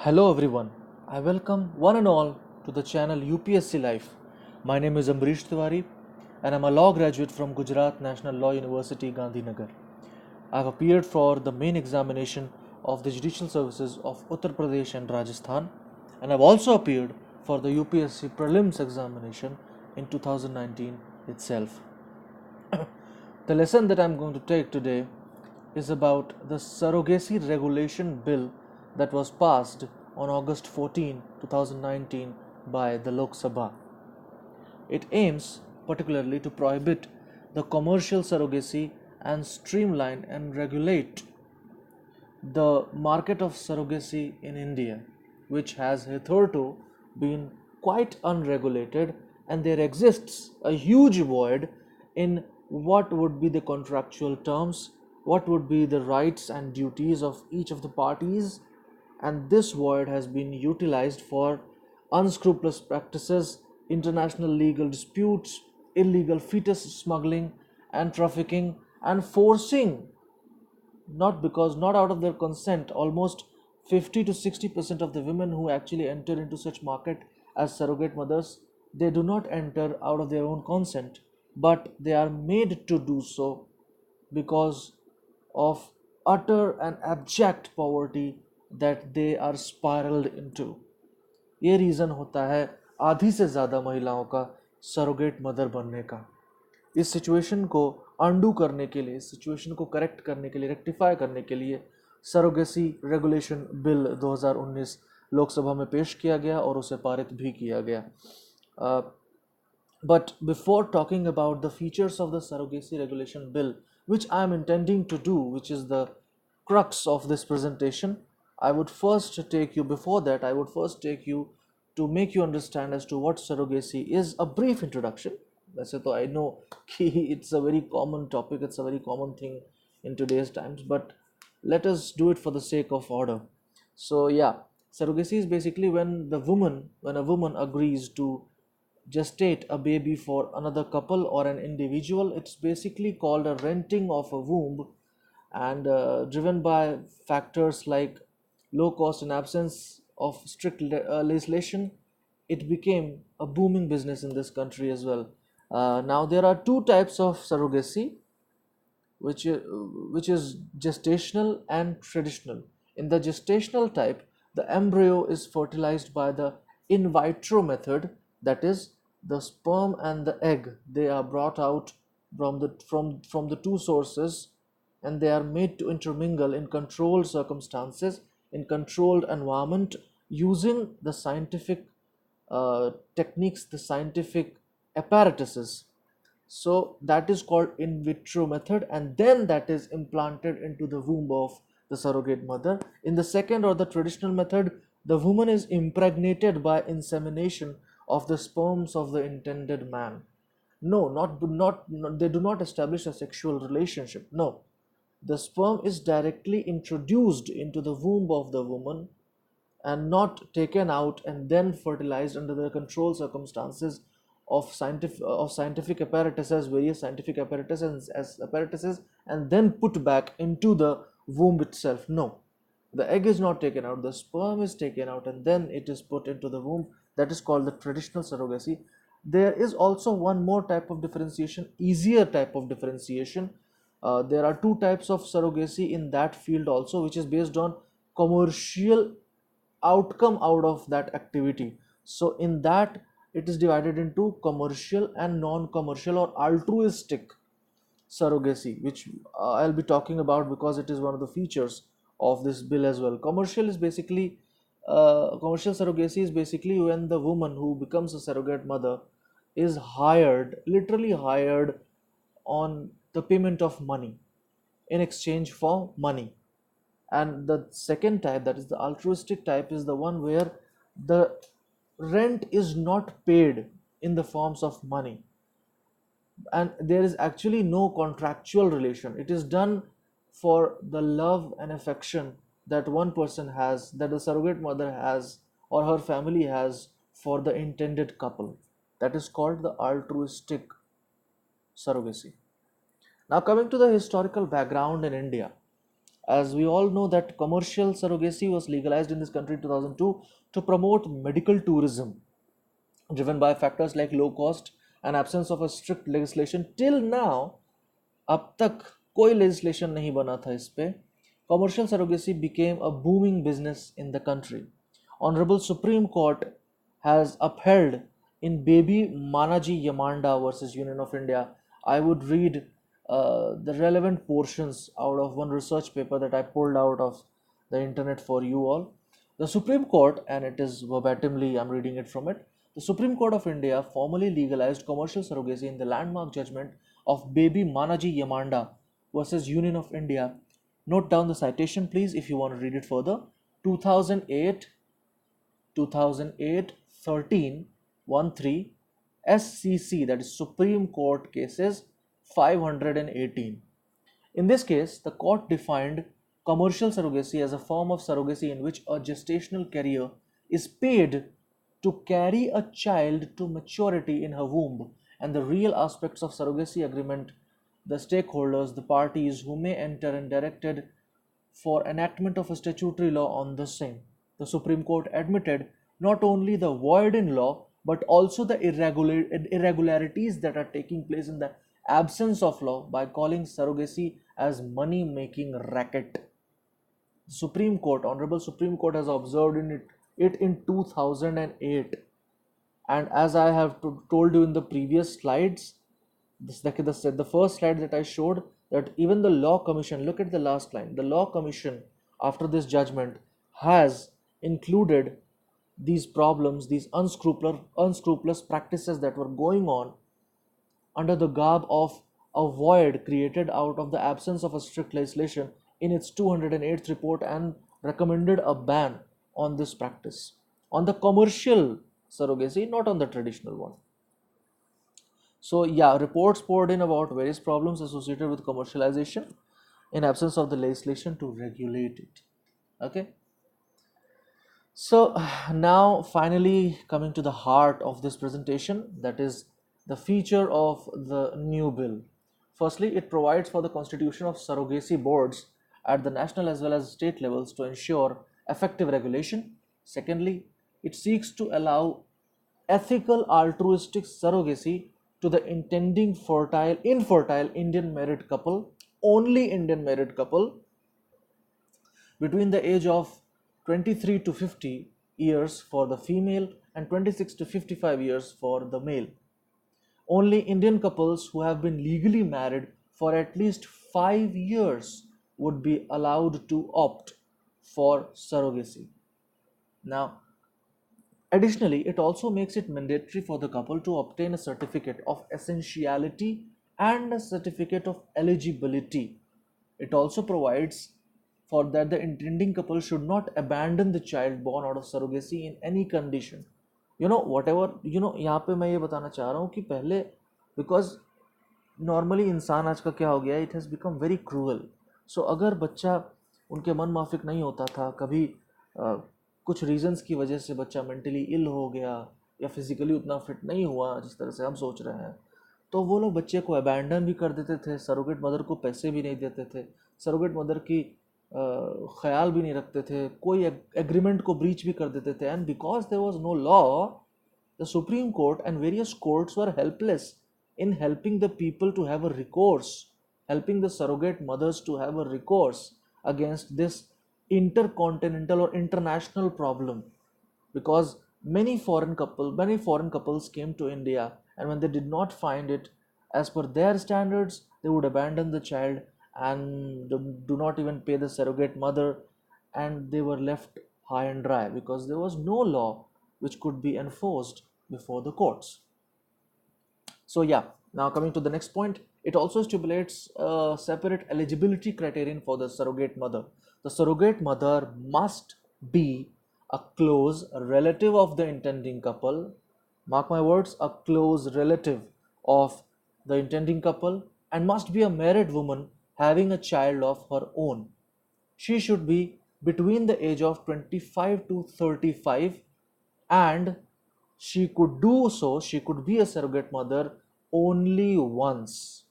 Hello everyone, I welcome one and all to the channel UPSC Life. My name is Ambrish Tewari and I'm a law graduate from Gujarat National Law University, Gandhinagar. I've appeared for the main examination of the judicial services of Uttar Pradesh and Rajasthan, and I've also appeared for the UPSC prelims examination in 2019 itself. The lesson that I'm going to take today is about the Surrogacy Regulation Bill that was passed on August 14, 2019 by the Lok Sabha. It aims particularly to prohibit the commercial surrogacy and streamline and regulate the market of surrogacy in India, which has hitherto been quite unregulated, and there exists a huge void in what would be the contractual terms, what would be the rights and duties of each of the parties, and this void has been utilized for unscrupulous practices, international legal disputes, illegal fetus smuggling and trafficking, and forcing, not out of their consent, almost 50 to 60% of the women who actually enter into such market as surrogate mothers, they do not enter out of their own consent, but they are made to do so because of utter and abject poverty that they are spiraled into. ये reason होता है आधी से ज़्यादा महिलाओं का surrogate mother बनने का। इस सिचुएशन को अंडू करने के लिए, इस सिचुएशन को करेक्ट करने के लिए, रेक्टिफाई करने के लिए सरोगेसी रेगुलेशन बिल 2019 लोकसभा में पेश किया गया और उसे पारित भी किया गया। But before talking about the features of the surrogacy regulation bill, which I am intending to do, which is the crux of this presentation, I would first take you, before that, I would first take you to make you understand as to what surrogacy is, a brief introduction. वैसे तो I know कि it's a very common topic, it's a very common thing in today's times, but let us do it for the sake of order. So yeah, surrogacy is basically when a woman agrees to gestate a baby for another couple or an individual. It's basically called a renting of a womb, and driven by factors like low cost and absence of strict legislation, it became a booming business in this country as well. Now there are two types of surrogacy, which is gestational and traditional. In the gestational type, the embryo is fertilized by the in vitro method, that is, the sperm and the egg, they are brought out from the two sources, and they are made to intermingle in controlled circumstances, in controlled environment, using the scientific techniques, the scientific apparatuses. So that is called in vitro method, and then that is implanted into the womb of the surrogate mother. In the second, or the traditional method, the woman is impregnated by insemination of the sperms of the intended man. No, not they do not establish a sexual relationship. No, the sperm is directly introduced into the womb of the woman and not taken out and then fertilized under the controlled circumstances of scientific apparatuses, various scientific apparatuses, and then put back into the womb itself. No, the egg is not taken out, the sperm is taken out and then it is put into the womb. That is called the traditional surrogacy. There is also one more type of differentiation, easier type of differentiation. There are two types of surrogacy in that field also, which is based on commercial outcome out of that activity. So in that, it is divided into commercial and non-commercial or altruistic surrogacy, which I'll be talking about because it is one of the features of this bill as well. Commercial surrogacy is basically when the woman who becomes a surrogate mother is hired, literally hired, on the payment of money, in exchange for money. And the second type, that is the altruistic type, is the one where the rent is not paid in the forms of money, and there is actually no contractual relation. It is done for the love and affection that one person has, that the surrogate mother has or her family has for the intended couple. That is called the altruistic surrogacy. Now, coming to the historical background in India, As we all know that commercial surrogacy was legalized in this country in 2002 to promote medical tourism, driven by factors like low cost and absence of a strict legislation. Till now, अब तक कोई legislation नहीं बना था इस पे. Commercial surrogacy became a booming business in the country. Honorable Supreme Court has upheld in Baby Manaji Yamanda versus Union of India. I would read the relevant portions out of one research paper that I pulled out of the internet for you all. The Supreme Court, and it is verbatimly, I'm reading it from it. The Supreme Court of India formally legalized commercial surrogacy in the landmark judgment of Baby Manaji Yamanda versus Union of India. Note down the citation, please, if you want to read it further. 2008 2008 13 13 SCC, that is Supreme Court cases 518. In this case, the court defined commercial surrogacy as a form of surrogacy in which a gestational carrier is paid to carry a child to maturity in her womb, and the real aspects of surrogacy agreement, the stakeholders, the parties who may enter, and directed for enactment of a statutory law on the same. The Supreme Court admitted not only the void in law but also the irregularities that are taking place in the absence of law by calling surrogacy as money making racket. Supreme Court, Honorable Supreme Court has observed it in 2008, and as I have told you in the previous slides, the first slide that I showed, that even the law commission, look at the last line, the law commission after this judgment has included these problems, these unscrupulous practices that were going on under the garb of a void created out of the absence of a strict legislation in its 208th report, and recommended a ban on this practice, on the commercial surrogacy, not on the traditional one. So yeah, reports poured in about various problems associated with commercialization in absence of the legislation to regulate it. Okay. So now finally coming to the heart of this presentation, that is the feature of the new bill. Firstly, it provides for the constitution of surrogacy boards at the national as well as state levels to ensure effective regulation. Secondly, it seeks to allow ethical altruistic surrogacy to the intending infertile Indian married couple, only Indian married couple, between the age of 23 to 50 years for the female and 26 to 55 years for the male. Only Indian couples who have been legally married for at least 5 years would be allowed to opt for surrogacy. Now, additionally, it also makes it mandatory for the couple to obtain a certificate of essentiality and a certificate of eligibility. It also provides for that the intending couple should not abandon the child born out of surrogacy in any condition. यहाँ पे मैं ये बताना चाह रहा हूँ कि पहले, बिकॉज नॉर्मली इंसान आज का क्या हो गया, it has become very cruel. So अगर बच्चा उनके मन माफिक नहीं होता था, कभी कुछ रीजंस की वजह से बच्चा मेंटली इल हो गया या फिजिकली उतना फिट नहीं हुआ जिस तरह से हम सोच रहे हैं, तो वो लोग बच्चे को अबैंडन भी कर देते थे, सरोगेट मदर को पैसे भी नहीं देते थे, सरोगेट मदर की ख्याल भी नहीं रखते थे, कोई एग्रीमेंट को ब्रीच भी कर देते थे. And because there was no law, the supreme court and various courts were helpless in helping the people to have a recourse, helping the surrogate mothers to have a recourse against this intercontinental or international problem, because many foreign couples came to India, and when they did not find it as per their standards, they would abandon the child and do not even pay the surrogate mother, and they were left high and dry because there was no law which could be enforced before the courts. So yeah, now coming to the next point, it also stipulates a separate eligibility criterion for the surrogate mother. The surrogate mother must be a close relative of the intending couple, mark my words, a close relative of the intending couple, and must be a married woman having a child of her own. She should be between the age of 25 to 35, and she could be a surrogate mother only once.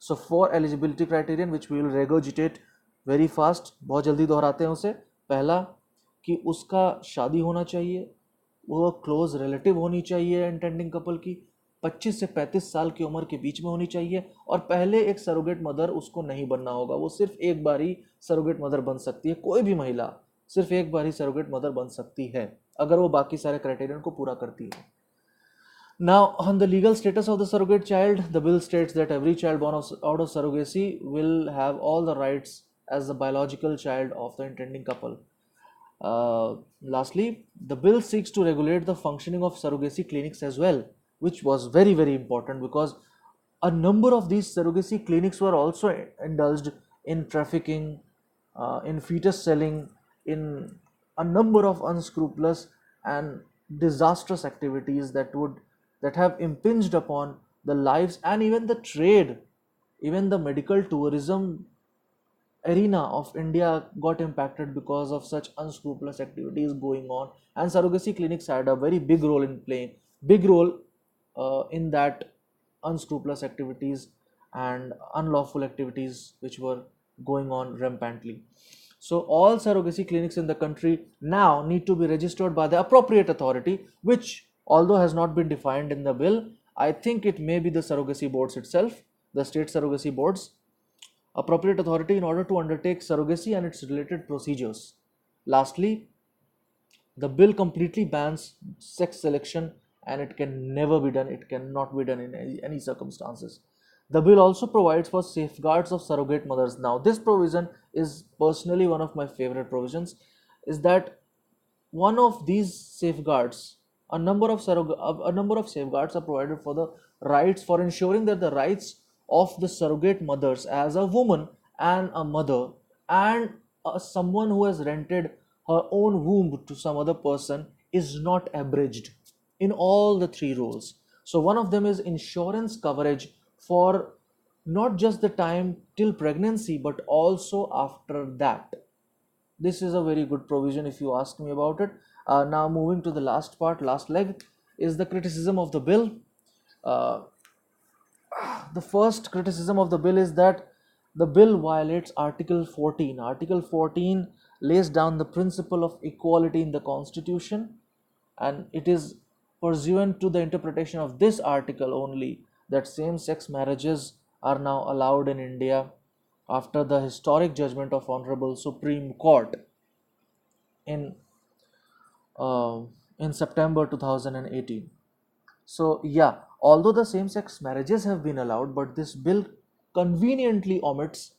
So 4 eligibility criterion which we will regurgitate very fast, बहुत जल्दी दोहराते हैं उसे. पहला कि उसका शादी होना चाहिए, वो क्लोज रिलेटिव होनी चाहिए इंटेंडिंग कपल की, 25 से 35 साल की उम्र के बीच में होनी चाहिए, और पहले एक सरोगेट मदर उसको नहीं बनना होगा. वो सिर्फ एक बार ही सरोगेट मदर बन सकती है. कोई भी महिला सिर्फ एक बार ही सरोगेट मदर बन सकती है अगर वो बाकी सारे क्राइटेरियन को पूरा करती है. Now, on the legal status of the surrogate child, the bill states that every child born out of surrogacy will have all the rights as the biological child of the intending couple. Lastly, the bill seeks to regulate the functioning of surrogacy clinics as well, which was very, very important because a number of these surrogacy clinics were also indulged in trafficking, in fetus selling, in a number of unscrupulous and disastrous activities that have impinged upon the lives and even the trade, even the medical tourism arena of India got impacted because of such unscrupulous activities going on, and surrogacy clinics had a very big role in playing, big role in that unscrupulous activities and unlawful activities which were going on rampantly. So all surrogacy clinics in the country now need to be registered by the appropriate authority, which although has not been defined in the bill, I think it may be the surrogacy boards itself, the state surrogacy boards, appropriate authority in order to undertake surrogacy and its related procedures. Lastly, the bill completely bans sex selection and it can never be done, it cannot be done in any circumstances. The bill also provides for safeguards of surrogate mothers. Now, this provision is personally one of my favorite provisions, is that one of these safeguards, a number of safeguards are provided for the rights, for ensuring that the rights of the surrogate mothers as a woman and a mother and someone who has rented her own womb to some other person is not abridged in all the three roles. So one of them is insurance coverage for not just the time till pregnancy but also after that. This is a very good provision if you ask me about it. Now moving to the last part, last leg, is the criticism of the bill. Uh, the first criticism of the bill is that the bill violates Article 14. Article 14 lays down the principle of equality in the Constitution, and it is pursuant to the interpretation of this article only that same sex marriages are now allowed in India after the historic judgment of Honorable Supreme Court in uh, in September 2018. So yeah, although the same-sex marriages have been allowed, but this bill conveniently omits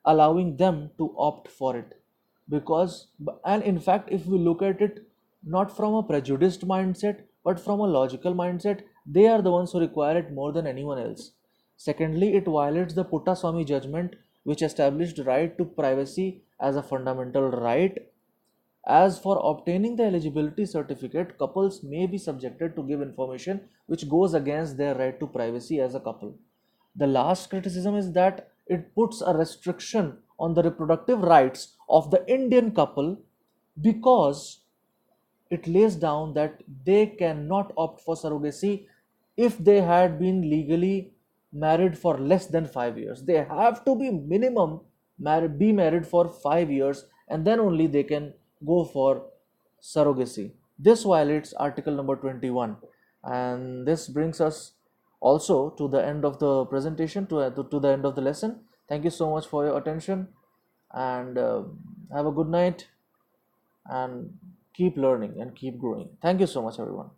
allowing them to opt for it. Because, and in fact, if we look at it not from a prejudiced mindset, but from a logical mindset, they are the ones who require it more than anyone else. Secondly, it violates the Puttaswamy judgment, which established right to privacy as a fundamental right. As for obtaining the eligibility certificate, couples may be subjected to give information which goes against their right to privacy as a couple. The last criticism is that it puts a restriction on the reproductive rights of the Indian couple because it lays down that they cannot opt for surrogacy if they had been legally married for less than 5 years. They have to be minimum be married for 5 years, and then only they can go for surrogacy. This violates article number 21, and this brings us also to the end of the presentation, to the end of the lesson. Thank you so much for your attention, and have a good night and keep learning and keep growing. Thank you so much, everyone.